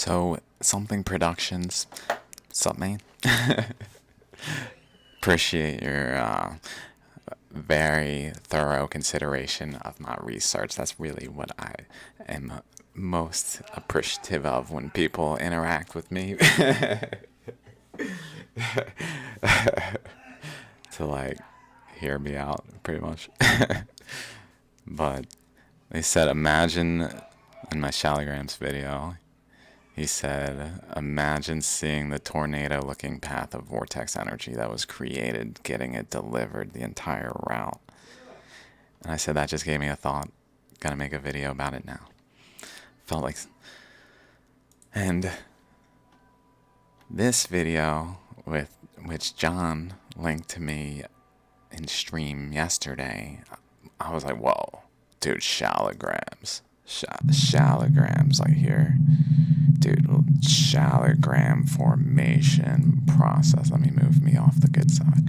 So, Something Productions, something. Appreciate your very thorough consideration of my research. That's really what I am most appreciative of when people interact with me. To like hear me out, pretty much. But they said, imagine in my Shallograms video, he said, imagine seeing the tornado looking path of vortex energy that was created, getting it delivered the entire route. And I said, that just gave me a thought. Gotta make a video about it now. Felt like. And this video, with which John linked to me in stream yesterday, I was like, whoa, dude, shallograms. Shallograms, like here. Dude, shallogram formation process. Let me move me off the good side.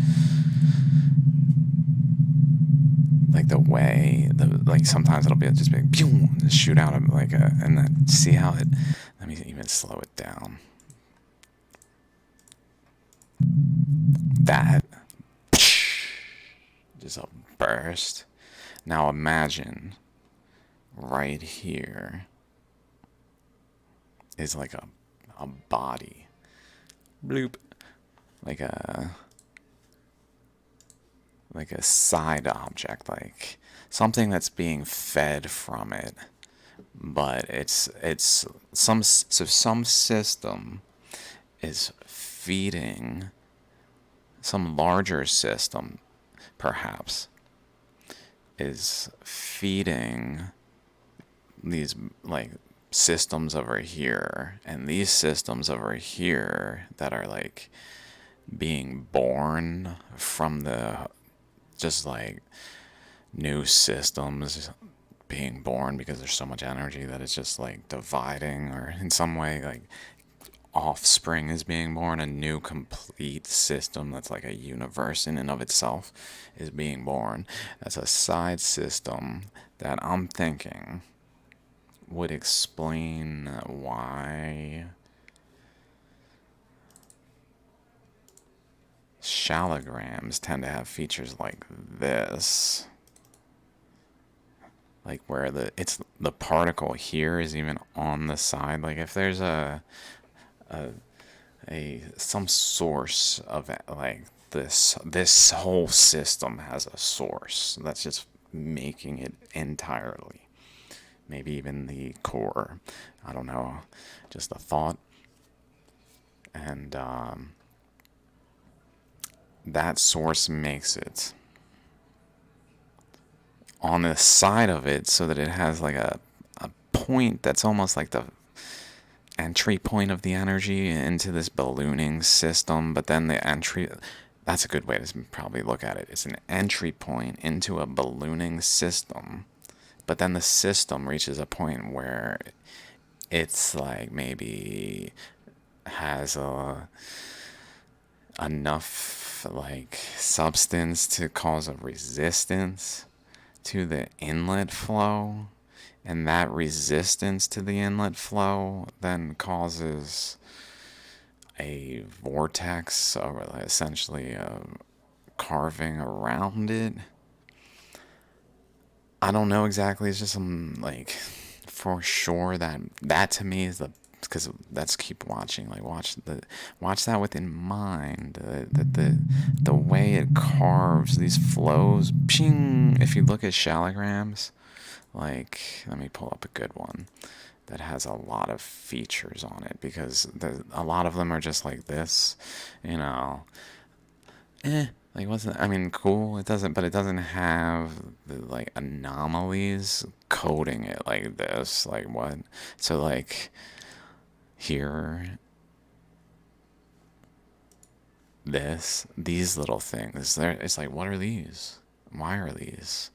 Like the way, like sometimes it'll be just be like, pew, shoot out of like a, and then see how it, let me even slow it down. That, just a burst. Now imagine right here is like a body. Bloop. Like a side object, like something that's being fed from it, but it's some system is feeding some larger system, perhaps, is feeding these like systems over here, and these systems over here that are like being born from the just like new systems being born because there's so much energy that it's just like dividing, or in some way like offspring is being born, a new complete system that's like a universe in and of itself is being born. That's a side system that I'm thinking would explain why shallograms tend to have features like this, like where the particle here is even on the side. Like if there's some source of like this whole system has a source that's just making it entirely, maybe even the core, I don't know, just a thought. And that source makes it on the side of it so that it has like a point that's almost like the entry point of the energy into this ballooning system. But then the entry, that's a good way to probably look at it. It's an entry point into a ballooning system, but then the system reaches a point where it's like maybe has enough like substance to cause a resistance to the inlet flow, and that resistance to the inlet flow then causes a vortex, or essentially a carving around it. I don't know exactly. It's just some like, for sure that to me is the, because that's, keep watching, like watch that within mind, the way it carves these flows. Ping. If you look at shallograms, like let me pull up a good one that has a lot of features on it, because a lot of them are just like this, you know. Like wasn't, I mean, cool. It doesn't, but it doesn't have the like anomalies coding it like this. Like what? So like here, these little things. There, it's like, what are these? Why are these?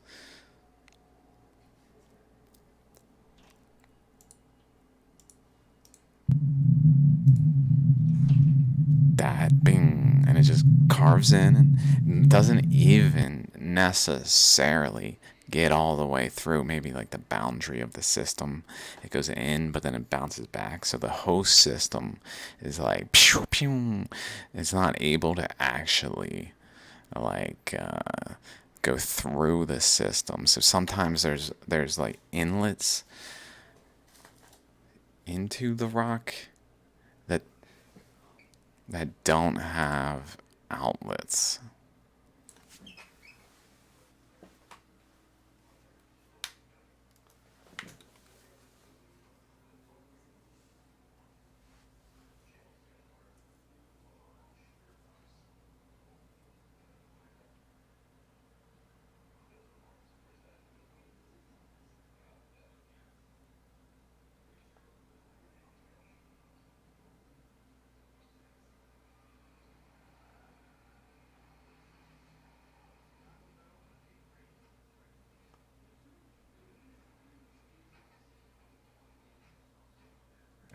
That bing, and it just carves in and doesn't even necessarily get all the way through, maybe like the boundary of the system. It goes in, but then it bounces back. So the host system is like, pew, pew. It's not able to actually like go through the system. So sometimes there's like inlets into the rock that don't have outlets.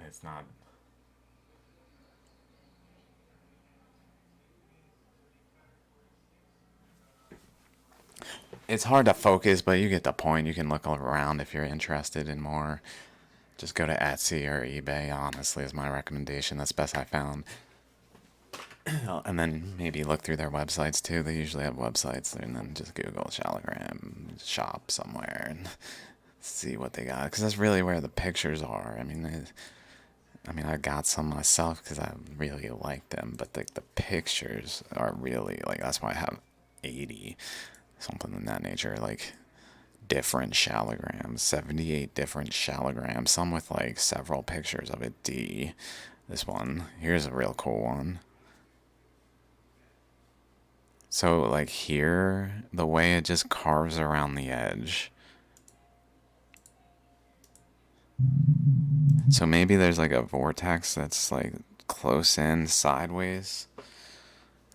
It's not. It's hard to focus, but you get the point. You can look around if you're interested in more. Just go to Etsy or eBay, honestly, is my recommendation. That's best I found. And then maybe look through their websites too. They usually have websites, and then just Google Shalogram shop somewhere and see what they got. Because that's really where the pictures are. I got some myself because I really like them, but the pictures are really like that's why I have 80, something in that nature. Like different shallograms, 78 different shallograms, some with like several pictures of it. This one, here's a real cool one. So, like here, the way it just carves around the edge. So maybe there's like a vortex that's like close in sideways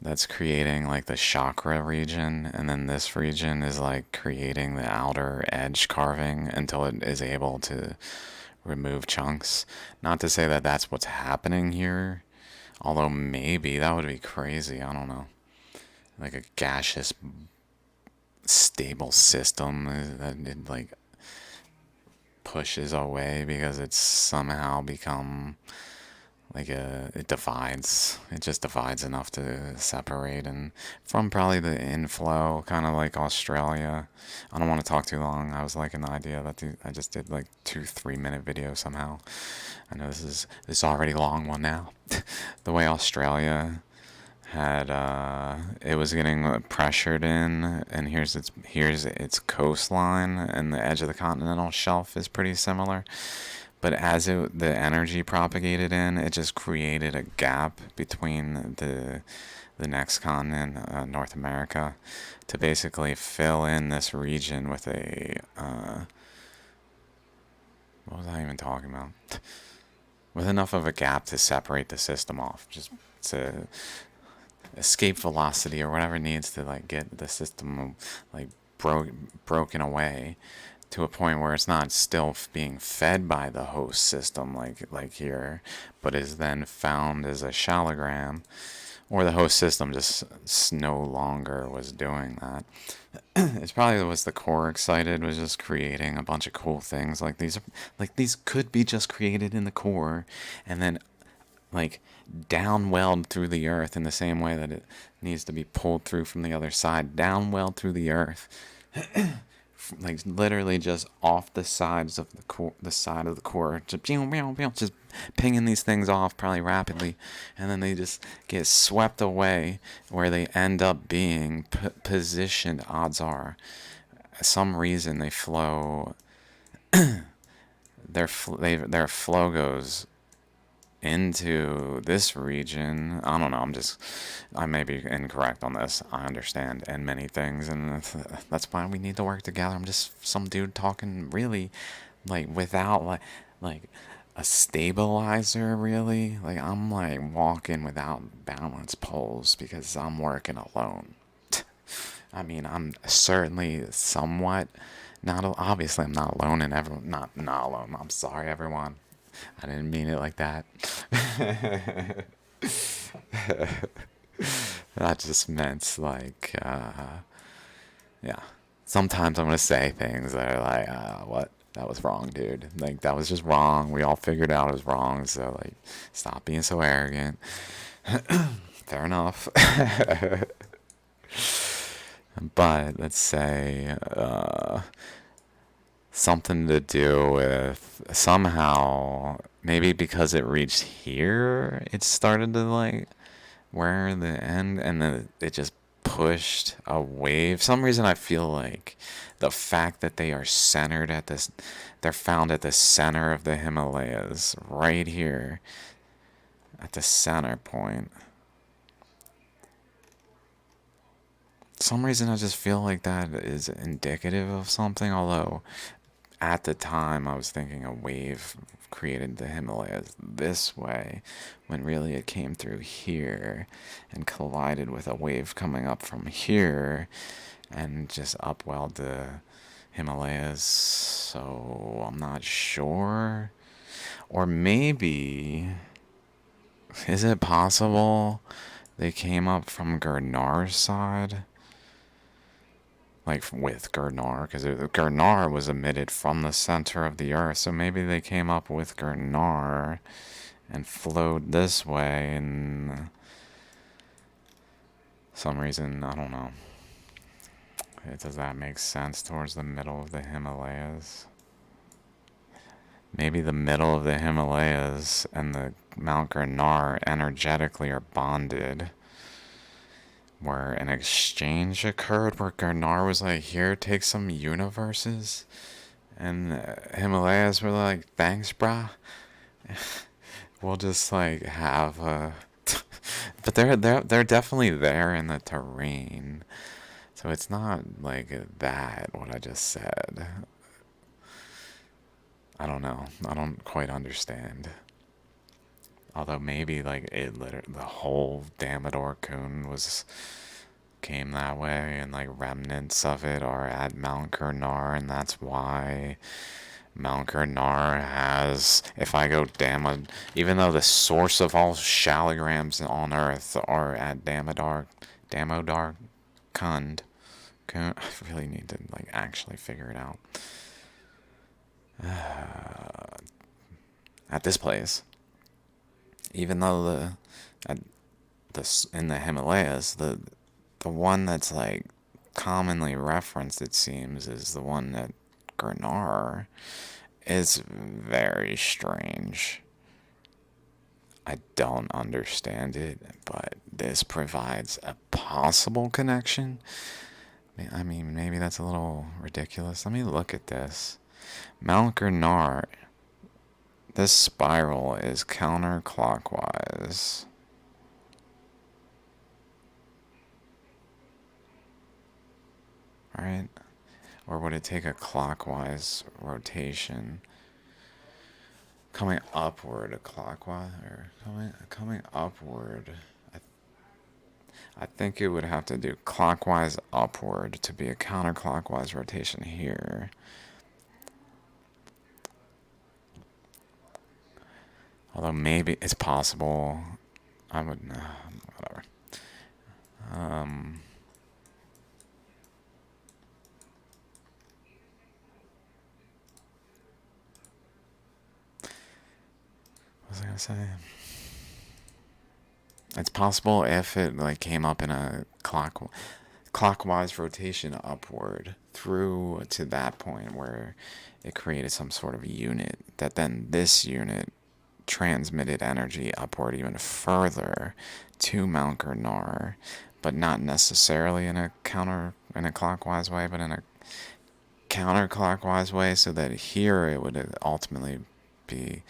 that's creating like the chakra region, and then this region is like creating the outer edge carving until it is able to remove chunks. Not to say that that's what's happening here, although maybe that would be crazy. I don't know. Like a gaseous, stable system that it like pushes away because it's somehow become like it divides. It just divides enough to separate, and from probably the inflow, kind of like Australia. I don't want to talk too long. I was liking the idea that I just did like 2 3 minute video somehow. I know this is already a long one now. The way Australia had it was getting pressured in, and here's its coastline, and the edge of the continental shelf is pretty similar. But as the energy propagated in, it just created a gap between the next continent, North America, to basically fill in this region with a what was I even talking about? With enough of a gap to separate the system off, just to escape velocity or whatever needs to like get the system like broken away to a point where it's not still being fed by the host system like here, but is then found as a shallogram, or the host system just no longer was doing that. It's probably was the core excited, was just creating a bunch of cool things like these could be just created in the core, and then like downwelled through the earth in the same way that it needs to be pulled through from the other side, downwelled through the earth, like literally just off the sides of the core, the side of the core, just pinging these things off probably rapidly, and then they just get swept away where they end up being positioned. Odds are, some reason they flow. Their flow goes into this region. I don't know. I may be incorrect on this. I understand and many things, and that's why we need to work together. I'm just some dude talking really, like without like a stabilizer. Really, like I'm like walking without balance poles because I'm working alone. I'm certainly somewhat not. Obviously, I'm not alone, and everyone not alone. I'm sorry, everyone. I didn't mean it like that. That just meant like, yeah. sometimes I'm gonna say things that are like, what? That was wrong, dude. Like, that was just wrong. We all figured out it was wrong, so, like, stop being so arrogant. Fair enough. But let's say, something to do with somehow, maybe because it reached here, it started to, like, where the end, and then it just pushed a wave. For some reason I feel like the fact that they are centered at this, they're found at the center of the Himalayas, right here at the center point. Some reason I just feel like that is indicative of something, although at the time I was thinking a wave created the Himalayas this way, when really it came through here and collided with a wave coming up from here and just upwelled the Himalayas. So I'm not sure. Or maybe, is it possible they came up from Gurnar's side? Like with Gurnar, because Gurnar was emitted from the center of the earth, so maybe they came up with Gurnar and flowed this way, and some reason, I don't know. Does that make sense towards the middle of the Himalayas? Maybe the middle of the Himalayas and the Mount Gurnar energetically are bonded, where an exchange occurred where Gurnar was like, here, take some universes. And Himalayas were like, thanks, brah. We'll just like have a. But they're definitely there in the terrain, so it's not like that. What I just said. I don't know. I don't quite understand. Although maybe like the whole Damodar Coon was came that way, and like remnants of it are at Mount Gurnar, and that's why Mount Gurnar has, if I go Damod, even though the source of all shallograms on Earth are at Damodar Kund. I really need to like actually figure it out. At this place, even though at in the Himalayas, the one that's like commonly referenced, it seems, is the one at Gurnar. Is very strange. I don't understand it, but this provides a possible connection. I mean, maybe that's a little ridiculous. Let me look at this. Mount Gurnar, this spiral is counterclockwise. Right? Or would it take a clockwise rotation? Coming upward, a clockwise, or coming upward. I think it would have to do clockwise upward to be a counterclockwise rotation here. Although maybe it's possible. I would, whatever. What was I gonna say? It's possible if it like came up in a clockwise rotation upward through to that point where it created some sort of unit, that then this unit transmitted energy upward even further to Mount Gurnar, but not necessarily in a clockwise way, but in a counterclockwise way, so that here it would ultimately be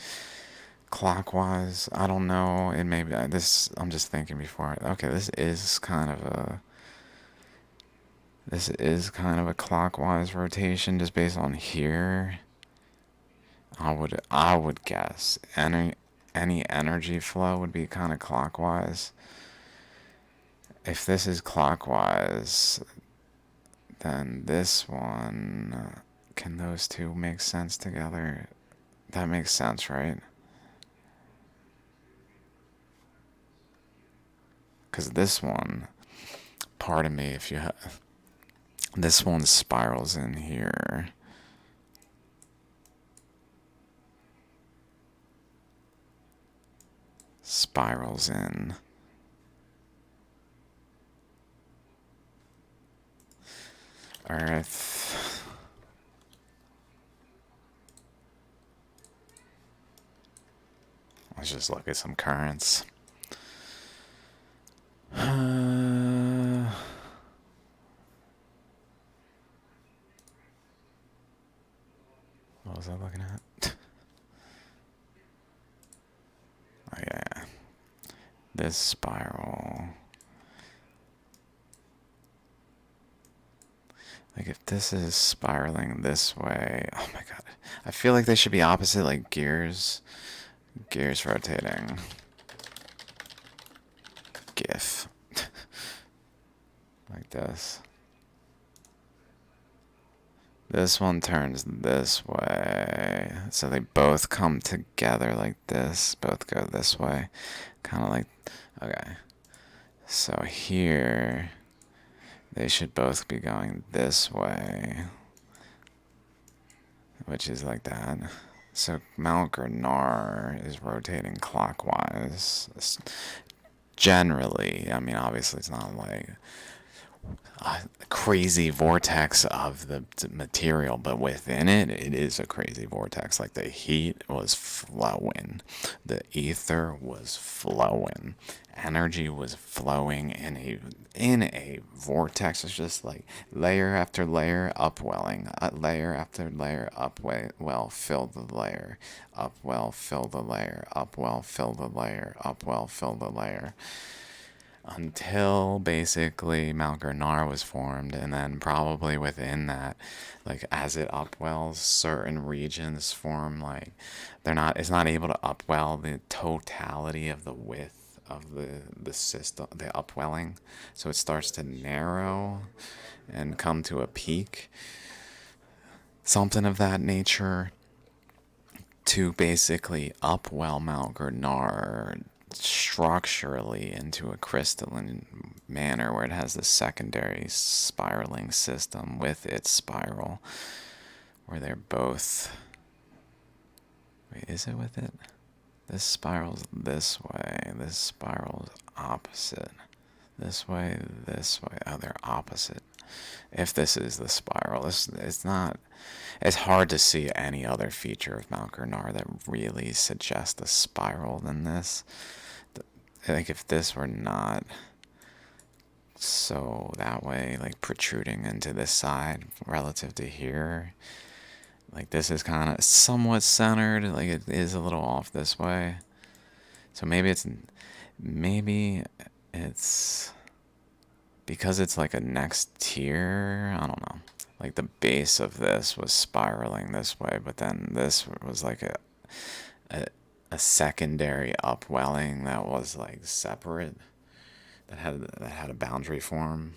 clockwise. I don't know. It may be this. I'm just thinking before. Okay, this is kind of a clockwise rotation just based on here. I would guess any energy flow would be kind of clockwise. If this is clockwise, then this one, can those two make sense together? That makes sense, right? Because this one, pardon me if you This one spirals in here. Spirals in. Earth. Let's just look at some currents. What was I looking at? Oh yeah. This spiral. Like if this is spiraling this way, oh my god. I feel like they should be opposite, like gears. Gears rotating. GIF. Like this. This one turns this way. So they both come together like this. Both go this way. Kind of like, okay. So here, they should both be going this way. Which is like that. So Mount Grenard is rotating clockwise. Generally, I mean, obviously it's not like a crazy vortex of the material, but within it, it is a crazy vortex. Like the heat was flowing, the ether was flowing, energy was flowing in a vortex. It's just like layer after layer upwelling, layer after layer upwell, fill the layer, upwell, fill the layer, upwell, fill the layer, upwell, fill the layer. Until basically Mount Grenard was formed, and then probably within that, like as it upwells, certain regions form like it's not able to upwell the totality of the width of the system, the upwelling, so it starts to narrow and come to a peak, something of that nature, to basically upwell Mount Grenard structurally into a crystalline manner where it has this secondary spiraling system with its spiral where they're both, wait, is it with it? This spirals this way, this spirals opposite, this way, oh, they're opposite. If this is the spiral, it's not, it's hard to see any other feature of Mount Grenard that really suggests a spiral than this. Like if this were not so that way, like protruding into this side relative to here, like this is kind of somewhat centered, like it is a little off this way. So maybe it's because it's like a next tier, I don't know. Like the base of this was spiraling this way, but then this was like a secondary upwelling that was like separate, that had a boundary form,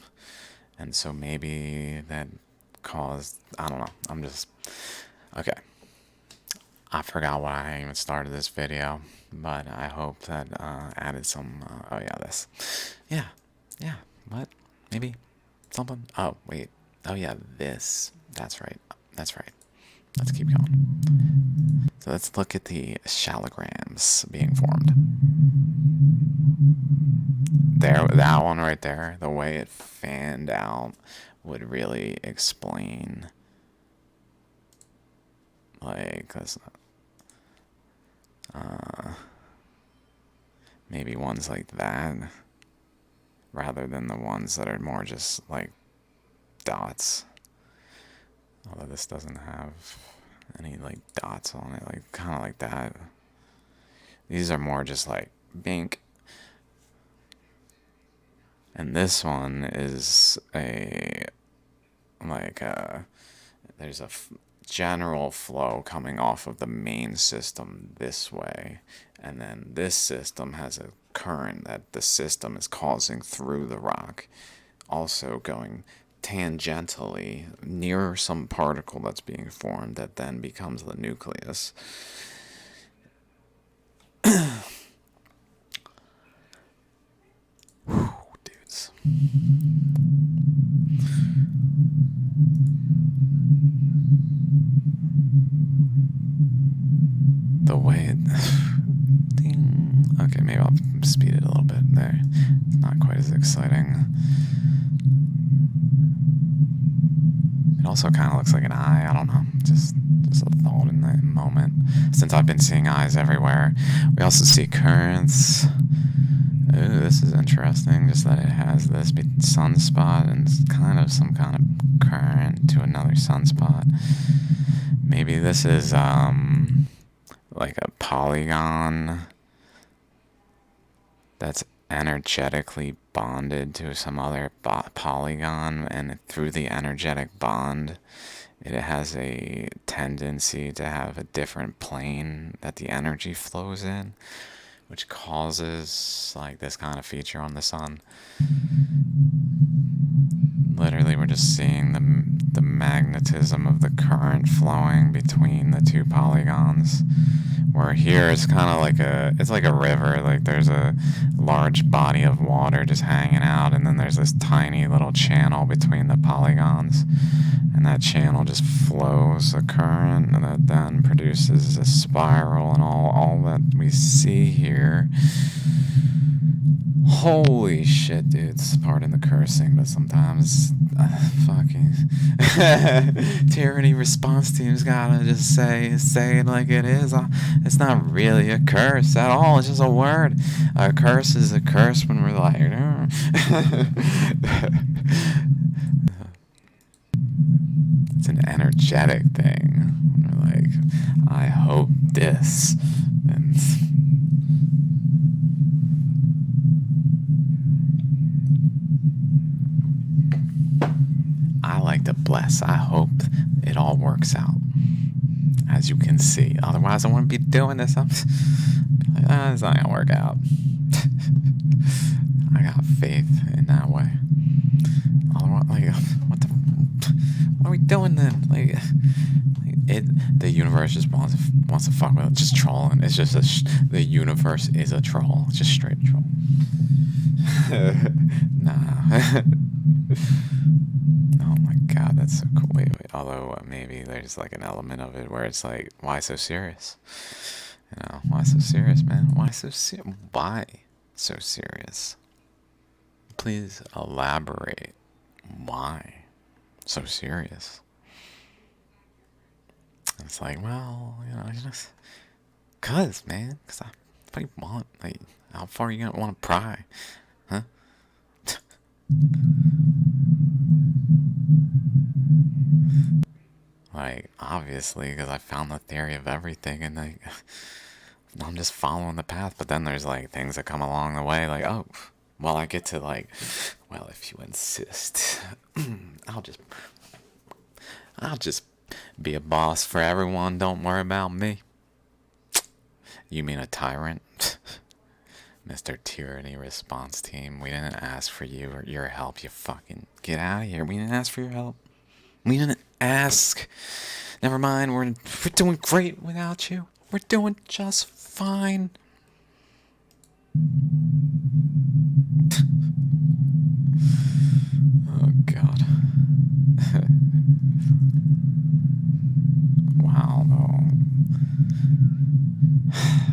and so maybe that caused, I don't know. I'm just okay. I forgot why I even started this video, but I hope that added some. Oh yeah, this. Yeah, yeah. What? Maybe something. Oh wait. Oh yeah, this. That's right. That's right. Let's keep going. So let's look at the shallograms being formed. There, that one right there, the way it fanned out would really explain, like, maybe ones like that, rather than the ones that are more just like dots. Although this doesn't have any like dots on it, like kind of like that. These are more just like bink. And this one is there's a general flow coming off of the main system this way, and then this system has a current that the system is causing through the rock, also going tangentially near some particle that's being formed that then becomes the nucleus. Whew, dudes. Ding. Okay, maybe I'll speed it a little bit there. It's not quite as exciting. It also kind of looks like an eye. I don't know. Just a thought in that moment. Since I've been seeing eyes everywhere, we also see currents. Ooh, this is interesting. Just that it has this sunspot and it's kind of some kind of current to another sunspot. Maybe this is like a polygon that's energetically bonded to some other polygon, and through the energetic bond it has a tendency to have a different plane that the energy flows in, which causes like this kind of feature on the sun. Literally, we're just seeing the magnetism of the current flowing between the two polygons. Where here it's kind of like it's like a river. Like there's a large body of water just hanging out, and then there's this tiny little channel between the polygons, and that channel just flows a current, and that then produces a spiral, and all that we see here. Holy shit, dudes. Pardon the cursing, but sometimes fucking tyranny response teams gotta just say it like it is. It's not really a curse at all. It's just a word. A curse is a curse when we're like, it's an energetic thing. We're like, I hope this. And I like to bless. I hope it all works out, as you can see. Otherwise, I wouldn't be doing this. I'm like, it's not gonna work out. I got faith in that way. Otherwise, like, what are we doing then? Like the universe just wants to fuck with it. Just trolling. It's just the universe is a troll. It's just straight troll. Nah. Oh my god, that's so cool. Wait. Although maybe there's like an element of it where it's like, why so serious? You know, why so serious, man? Why so serious? Why so serious? Please elaborate. Why so serious? It's like, well, you know, just cause, man. Cause what do you want? Like, how far are you gonna want to pry? Huh? Like, obviously, because I found the theory of everything, and like, I'm just following the path. But then there's like things that come along the way, like, oh, well, I get to like, well, if you insist, I'll just be a boss for everyone. Don't worry about me. You mean a tyrant? Mr. Tyranny Response Team, we didn't ask for you or your help. You fucking get out of here. We didn't ask for your help. We didn't ask. Never mind. We're doing great without you. We're doing just fine. Oh god. Wow, though.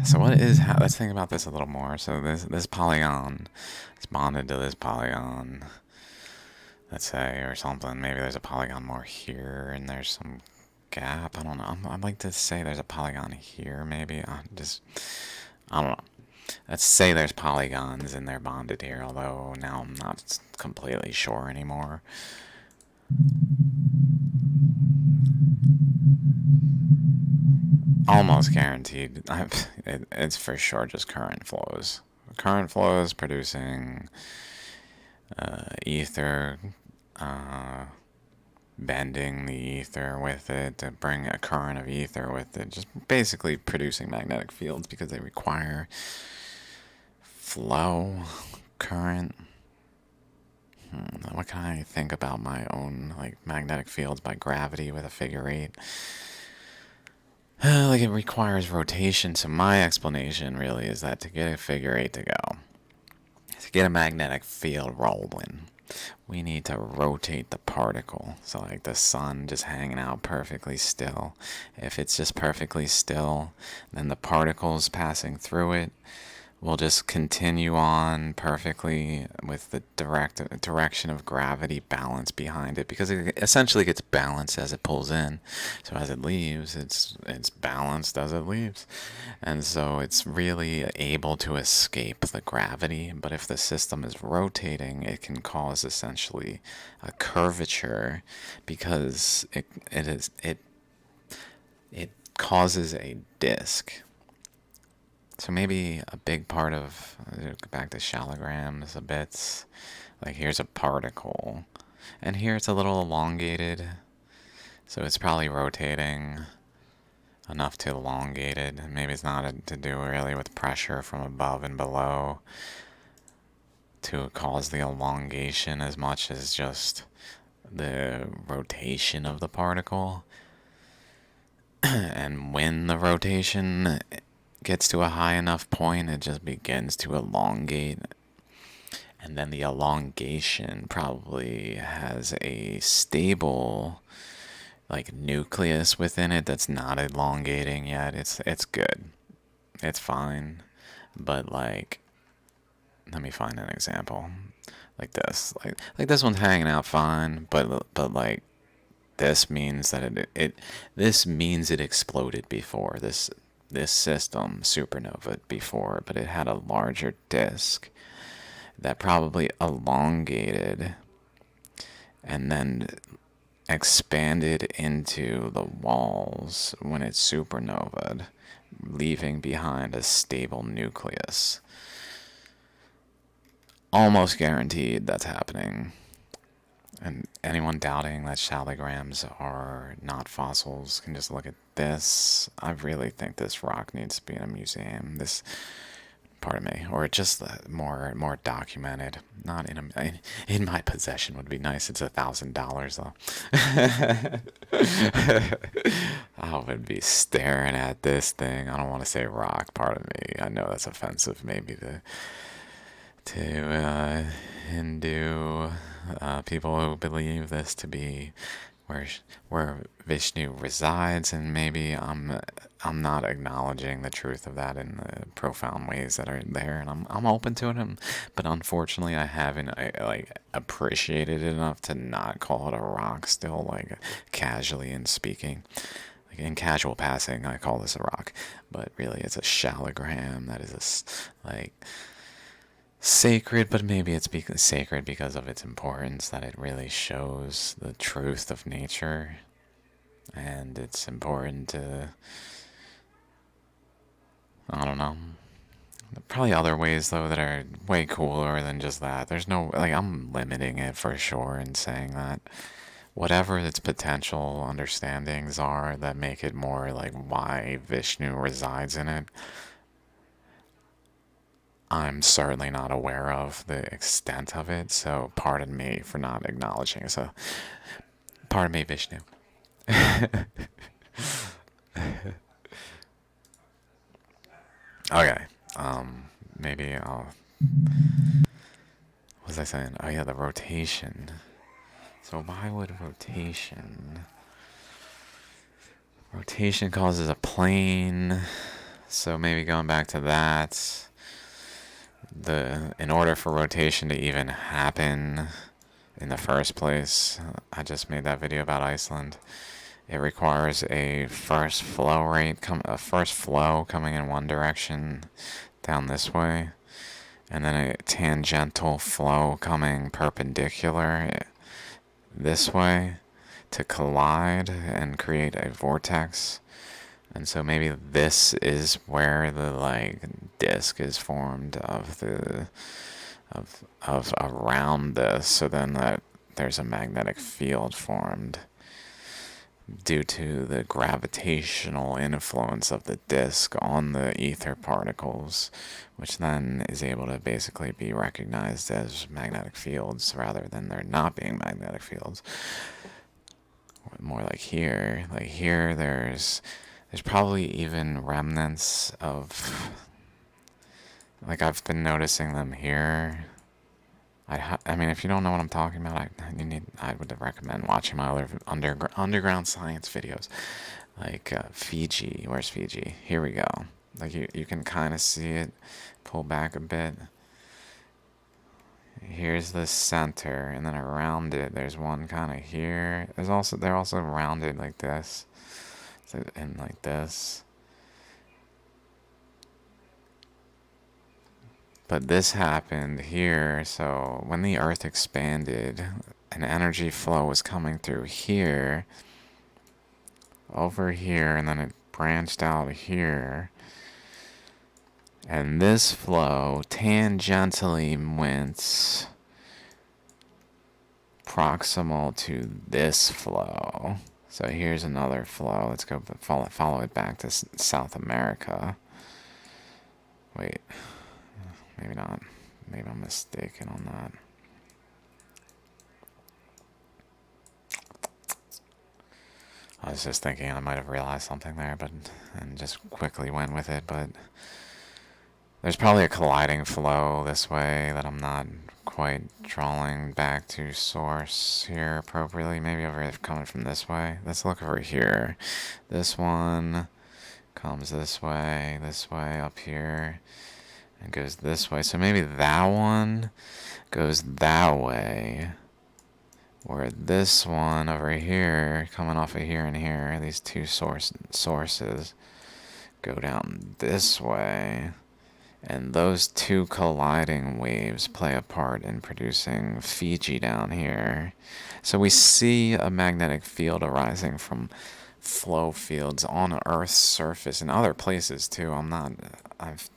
So what is? Let's think about this a little more. So this polygon is bonded to this polygon, let's say, or something. Maybe there's a polygon more here, and there's some gap. I don't know. I'd like to say there's a polygon here, maybe. I don't know. Let's say there's polygons and they're bonded here, although now I'm not completely sure anymore. Almost guaranteed. It's for sure just current flows. Current flows producing ether, bending the ether with it to bring a current of ether with it. Just basically producing magnetic fields because they require flow, current. What can I think about my own like magnetic fields by gravity with a figure eight? Like it requires rotation, so my explanation really is that to get a figure eight to go, to get a magnetic field rolling, we need to rotate the particle. So like the sun just hanging out perfectly still. If it's just perfectly still, then the particles passing through it will just continue on perfectly with the direction of gravity balance behind it, because it essentially gets balanced as it pulls in. So as it leaves, it's balanced as it leaves. And so it's really able to escape the gravity. But if the system is rotating, it can cause essentially a curvature, because it causes a disk. So maybe a big part of, back to shallograms a bit, like here's a particle, and here it's a little elongated, so it's probably rotating enough to elongate it. Maybe it's not to do really with pressure from above and below to cause the elongation as much as just the rotation of the particle. And when the rotation gets to a high enough point, it just begins to elongate. And then the elongation probably has a stable like nucleus within it that's not elongating yet. It's good. It's fine. But like, let me find an example. Like this. Like this one's hanging out fine, but like this means that this means it exploded before. This system supernova before, but it had a larger disk that probably elongated and then expanded into the walls when it supernovaed, leaving behind a stable nucleus. Almost guaranteed that's happening. And anyone doubting that shallograms are not fossils can just look at this. I really think this rock needs to be in a museum. This, pardon me, or just more documented. Not in my possession would be nice. It's $1,000 though. I would be staring at this thing. I don't want to say rock. Pardon me. I know that's offensive, maybe to Hindu people who believe this to be where Vishnu resides, and maybe I'm not acknowledging the truth of that in the profound ways that are there, and I'm open to it. But unfortunately, I haven't appreciated it enough to not call it a rock. Still, like casually in speaking, like in casual passing, I call this a rock, but really it's a shallogram that is sacred, but maybe it's sacred because of its importance, that it really shows the truth of nature, and it's important to, I don't know, probably other ways though that are way cooler than just that. There's no, like, I'm limiting it for sure in saying that whatever its potential understandings are that make it more like why Vishnu resides in it, I'm certainly not aware of the extent of it, so pardon me for not acknowledging it. So, pardon me, Vishnu. Okay, maybe I'll... What was I saying? Oh yeah, the rotation. So why would rotation... Rotation causes a plane, so maybe going back to that... in order for rotation to even happen in the first place, I just made that video about Iceland. It requires a first flow coming in one direction down this way, and then a tangential flow coming perpendicular this way to collide and create a vortex. And so maybe this is where the disk is formed of around this, so then that there's a magnetic field formed due to the gravitational influence of the disk on the ether particles, which then is able to basically be recognized as magnetic fields rather than there not being magnetic fields. More like here there's probably even remnants of, like, I've been noticing them here, I mean, if you don't know what I'm talking about, I would recommend watching my other underground science videos, like Fiji. Where's Fiji? Here we go. Like you can kind of see it. Pull back a bit. Here's the center, and then around it, there's one kind of here. They're also rounded like this, so, and like this. But this happened here, so when the Earth expanded, an energy flow was coming through here, over here, and then it branched out here. And this flow tangentially went proximal to this flow. So here's another flow. Let's go follow it back to South America. Wait, maybe not. Maybe I'm mistaken on that. I was just thinking I might have realized something there, and just quickly went with it. But there's probably a colliding flow this way that I'm not quite drawing back to source here appropriately. Maybe over coming from this way. Let's look over here. This one comes this way, up here, and goes this way. So maybe that one goes that way, where this one over here, coming off of here and here, these two sources go down this way. And those two colliding waves play a part in producing Fiji down here. So we see a magnetic field arising from flow fields on Earth's surface and other places too. I've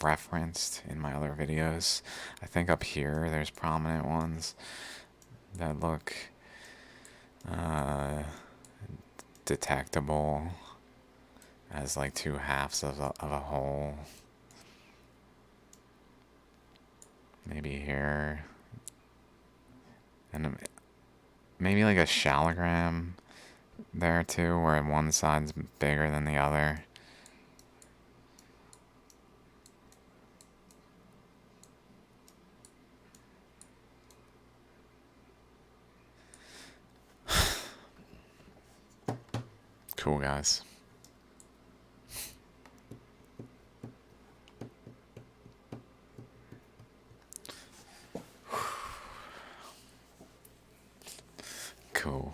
referenced in my other videos. I think up here there's prominent ones that look detectable as like two halves of a whole. Maybe here, and maybe like a shallogram there too, where one side's bigger than the other. Cool, guys. Cool.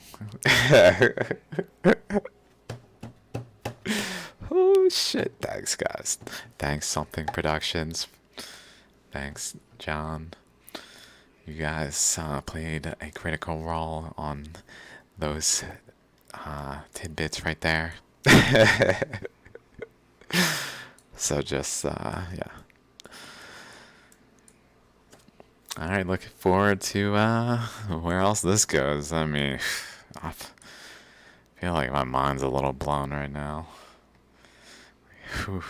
Oh shit, thanks guys. Thanks Something Productions. Thanks John. You guys played a critical role on those tidbits right there. So just yeah. Alright, looking forward to where else this goes. I mean, I feel like my mind's a little blown right now. Whew.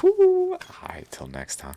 Whew. Alright, till next time.